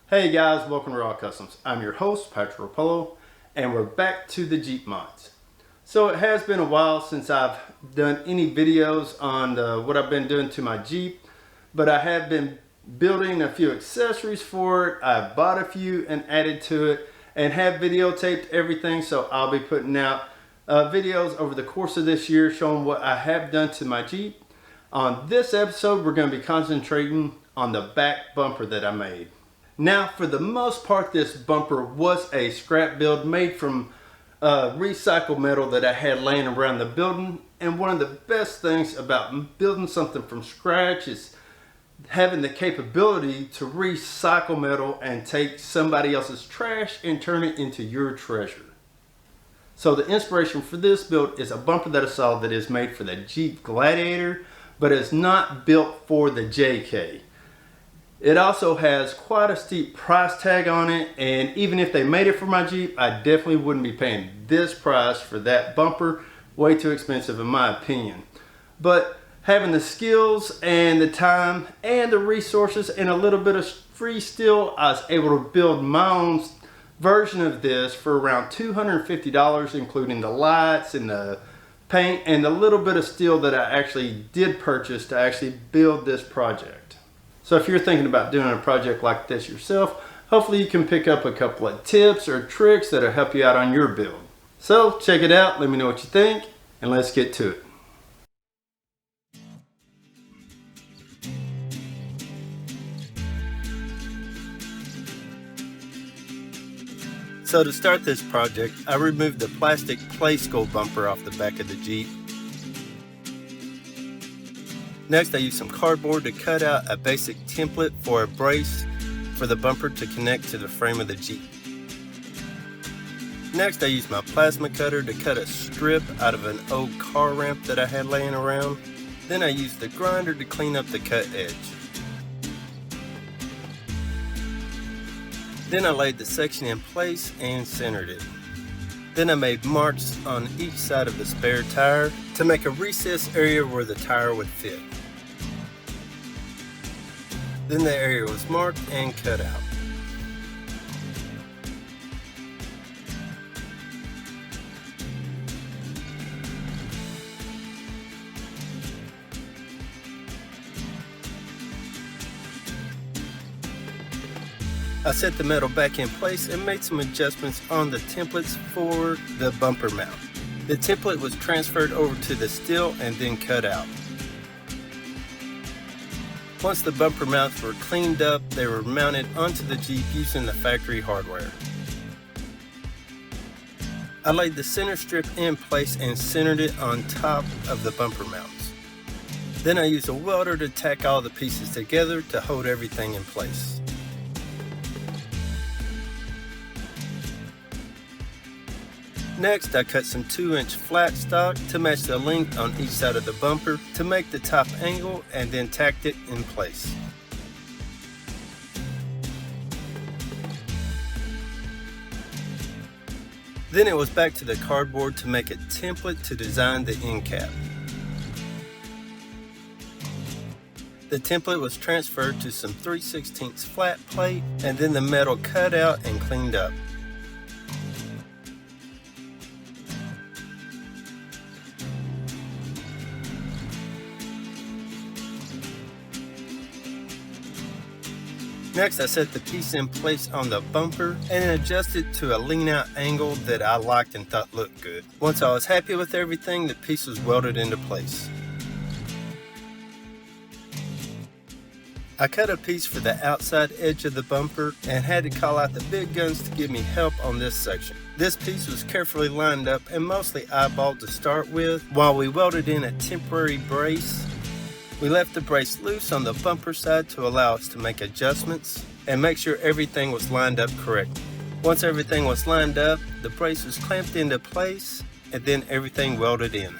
Hey guys, welcome to Raw Customs. I'm your host, Patrick Rapolo, and we're back to the Jeep mods. So it has been a while since I've done any videos on what I've been doing to my Jeep, but I have been building a few accessories for it. I bought a few and added to it and have videotaped everything, so I'll be putting out videos over the course of this year showing what I have done to my Jeep. On this episode, we're going to be concentrating on the back bumper that I made. Now, for the most part, this bumper was a scrap build made from recycled metal that I had laying around the building. And one of the best things about building something from scratch is having the capability to recycle metal and take somebody else's trash and turn it into your treasure. So the inspiration for this build is a bumper that I saw that is made for the Jeep Gladiator, but it's not built for the JK. It also has quite a steep price tag on it, and even if they made it for my Jeep, I definitely wouldn't be paying this price for that bumper. Way too expensive in my opinion. But having the skills and the time and the resources and a little bit of free steel, I was able to build my own version of this for around $250, including the lights and the paint and the little bit of steel that I actually did purchase to actually build this project. So if you're thinking about doing a project like this yourself, hopefully you can pick up a couple of tips or tricks that'll help you out on your build. So check it out, let me know what you think, and let's get to it. So to start this project, I removed the plastic play skull bumper off the back of the Jeep. Next, I used some cardboard to cut out a basic template for a brace for the bumper to connect to the frame of the Jeep. Next, I used my plasma cutter to cut a strip out of an old car ramp that I had laying around. Then I used the grinder to clean up the cut edge. Then I laid the section in place and centered it. Then I made marks on each side of the spare tire to make a recessed area where the tire would fit. Then the area was marked and cut out. I set the metal back in place and made some adjustments on the templates for the bumper mount. The template was transferred over to the steel and then cut out. Once the bumper mounts were cleaned up, they were mounted onto the Jeep using the factory hardware. I laid the center strip in place and centered it on top of the bumper mounts. Then I used a welder to tack all the pieces together to hold everything in place. Next, I cut some 2-inch flat stock to match the length on each side of the bumper to make the top angle and then tacked it in place. Then it was back to the cardboard to make a template to design the end cap. The template was transferred to some 3/16 flat plate and then the metal cut out and cleaned up. Next, I set the piece in place on the bumper and adjusted to a lean out angle that I liked and thought looked good. Once I was happy with everything, the piece was welded into place. I cut a piece for the outside edge of the bumper and had to call out the big guns to give me help on this section. This piece was carefully lined up and mostly eyeballed to start with while we welded in a temporary brace. We left the brace loose on the bumper side to allow us to make adjustments and make sure everything was lined up correctly. Once everything was lined up, the brace was clamped into place and then everything welded in.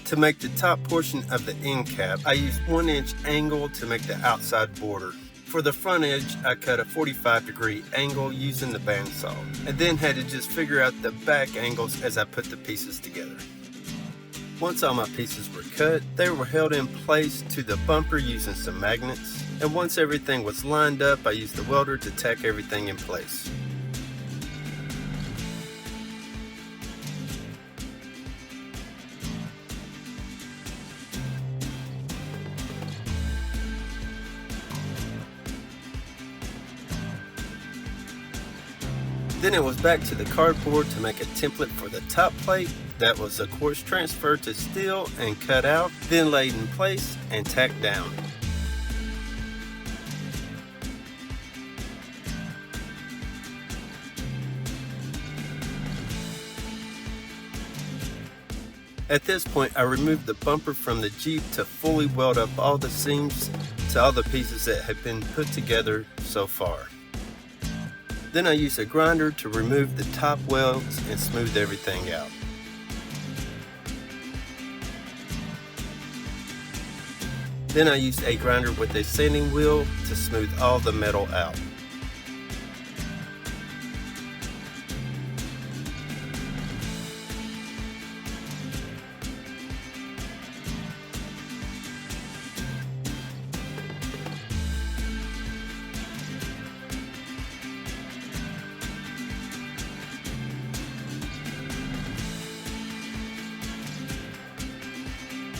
To make the top portion of the end cap, I used 1-inch angle to make the outside border. For the front edge, I cut a 45-degree angle using the bandsaw, and then had to just figure out the back angles as I put the pieces together. Once all my pieces were cut, they were held in place to the bumper using some magnets, and once everything was lined up, I used the welder to tack everything in place. Then it was back to the cardboard to make a template for the top plate that was of course transferred to steel and cut out, then laid in place and tacked down. At this point, I removed the bumper from the Jeep to fully weld up all the seams to all the pieces that had been put together so far. Then I used a grinder to remove the top welds and smooth everything out. Then I used a grinder with a sanding wheel to smooth all the metal out.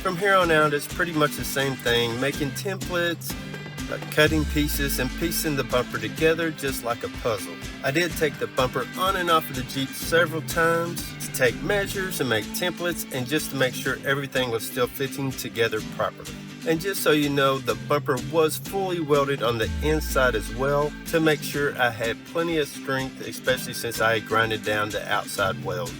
From here on out, it's pretty much the same thing, making templates, cutting pieces, and piecing the bumper together just like a puzzle. I did take the bumper on and off of the Jeep several times to take measures and make templates, and just to make sure everything was still fitting together properly. And just so you know, the bumper was fully welded on the inside as well to make sure I had plenty of strength, especially since I had grinded down the outside welds.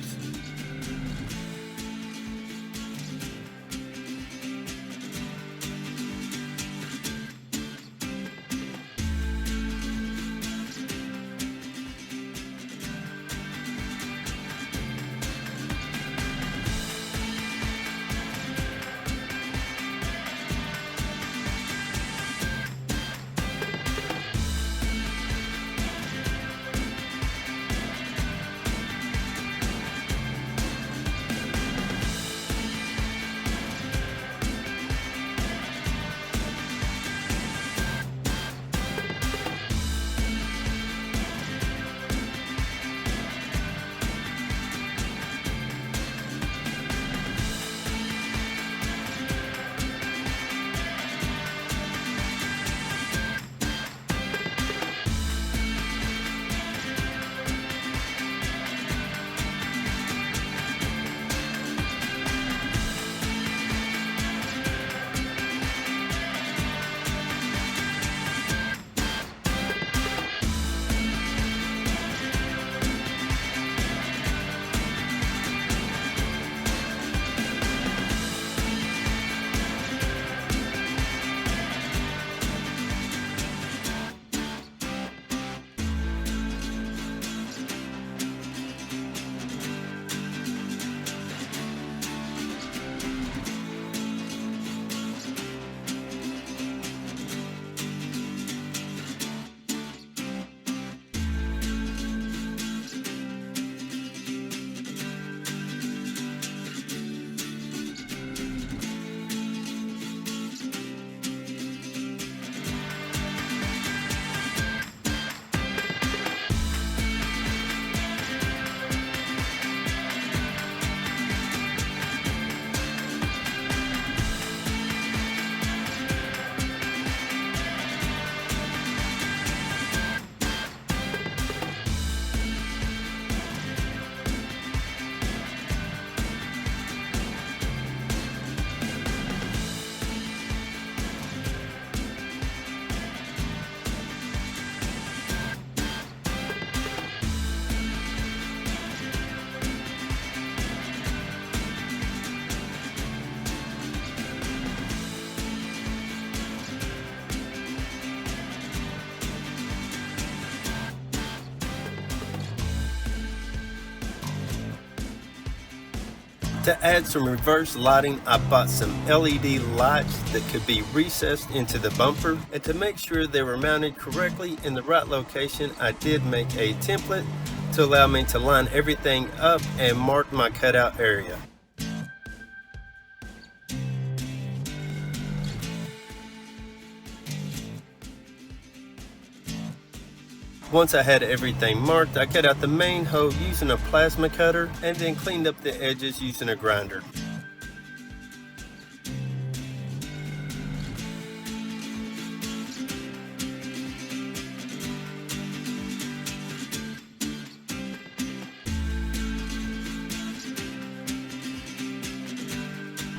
To add some reverse lighting, I bought some LED lights that could be recessed into the bumper, and to make sure they were mounted correctly in the right location, I did make a template to allow me to line everything up and mark my cutout area. Once I had everything marked, I cut out the main hole using a plasma cutter and then cleaned up the edges using a grinder.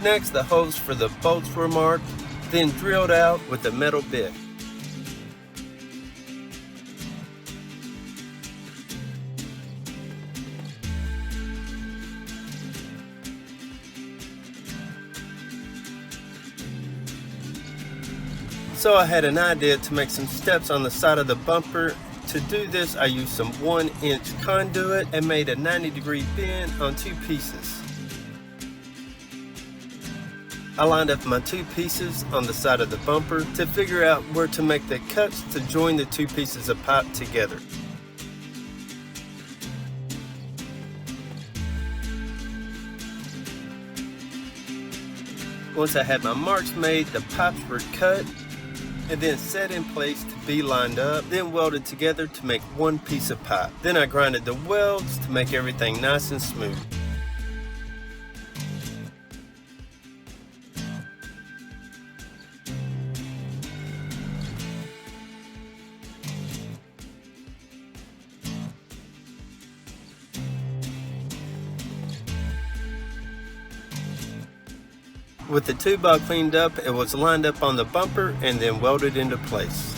Next, the holes for the bolts were marked, then drilled out with a metal bit. So I had an idea to make some steps on the side of the bumper. To do this, I used some 1-inch conduit and made a 90-degree bend on 2 pieces. I lined up my 2 pieces on the side of the bumper to figure out where to make the cuts to join the 2 pieces of pipe together. Once I had my marks made, the pipes were cut and then set in place to be lined up, then welded together to make 1 piece of pipe. Then I grinded the welds to make everything nice and smooth. With the tube all cleaned up, it was lined up on the bumper and then welded into place.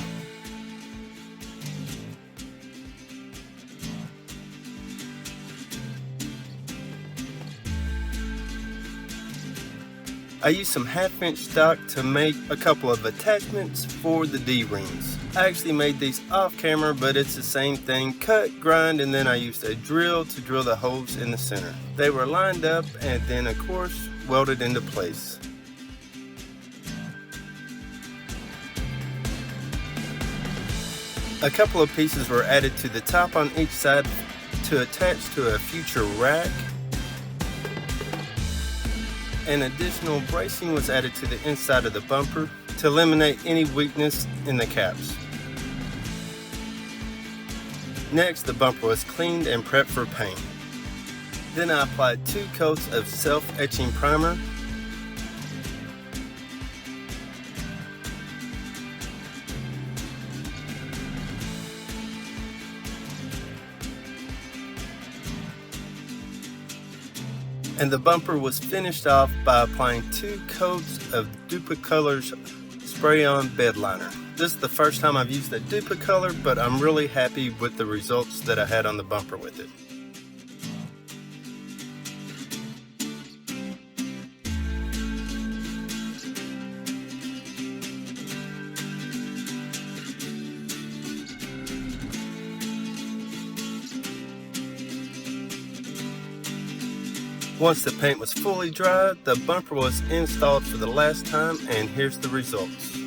I used some 1/2-inch stock to make a couple of attachments for the D-rings. I actually made these off camera, but it's the same thing. Cut, grind, and then I used a drill to drill the holes in the center. They were lined up and then of course welded into place. A couple of pieces were added to the top on each side to attach to a future rack. An additional bracing was added to the inside of the bumper to eliminate any weakness in the caps. Next, the bumper was cleaned and prepped for paint. Then I applied 2 coats of self-etching primer. And the bumper was finished off by applying 2 coats of Duplicolor's spray-on bed liner. This is the first time I've used the Duplicolor, but I'm really happy with the results that I had on the bumper with it. Once the paint was fully dry, the bumper was installed for the last time, and here's the results.